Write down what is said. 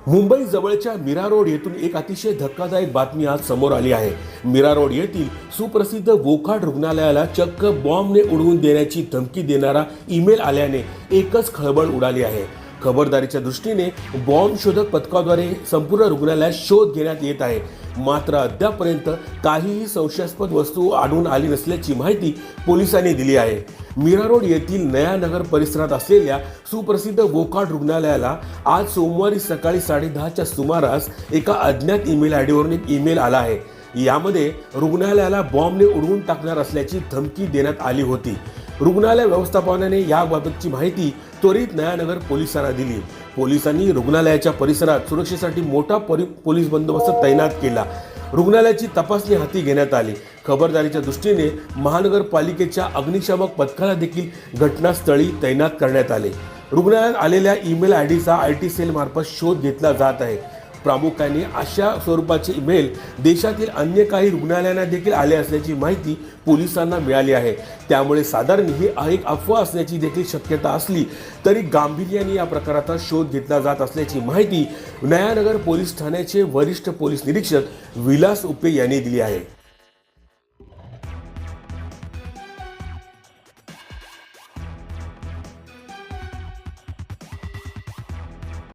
मुंबई जवळच्या मीरा रोड येथून एक अतिशय धक्कादायक बातमी आज समोर आली आहे। मीरा रोड येथील सुप्रसिद्ध वोखाड रुग्णालयाला चक्क बॉम्बने उडवून देण्याची धमकी देणारा ईमेल आल्याने एकच खळबळ उडाली आहे। खबरदारीच्या दृष्टीने बॉम्ब शोधक पथकाद्वारे संपूर्ण रुग्णालयात शोध घेण्यात येत आहे, मात्र अद्यापर्यंत काहीही संशयास्पद वस्तू आढळून आली नसल्याची माहिती पोलिसांनी दिली आहे। मीरा रोड येथील नयानगर परिसरात असलेल्या सुप्रसिद्ध वोखाड रुग्णालयाला आज सोमवारी सकाळी 10:30च्या सुमारास एका अज्ञात ईमेल आयडीवरून एक ईमेल आला आहे। यामध्ये रुग्णालयाला बॉम्बने उडवून टाकणार असल्याची धमकी देण्यात आली होती। रुग्णालय व्यवस्थापनाने याबाबतची माहिती त्वरित नयानगर पोलिसांना दिली। पोलिसांनी रुग्णालयाच्या परिसरात सुरक्षेसाठी मोठा पोलीस बंदोबस्त तैनात केला। रुग्णालयाची तपासणी हाती घेण्यात आली। खबरदारीच्या दृष्टीने महानगरपालिकेच्या अग्निशामक पथकाला देखील घटनास्थळी तैनात करण्यात आले। रुग्णालयात आलेल्या ईमेल आयडीचा आयटी सेल मार्फत शोध घेतला जात आहे। प्रामुख्याने अशा स्वरूपाचे ईमेल देशातील अन्य काही रुग्णालयांना देखील आले असल्याची माहिती पोलिसांना मिळाली आहे। त्यामुळे साधारण ही एक अफवा असण्याची देखील शक्यता असली तरी गांभीर्याने या प्रकाराचा शोध घेतला जात असल्याची माहिती नयानगर पोलीस ठाण्याचे वरिष्ठ पोलीस निरीक्षक विलास उपे यांनी दिली आहे।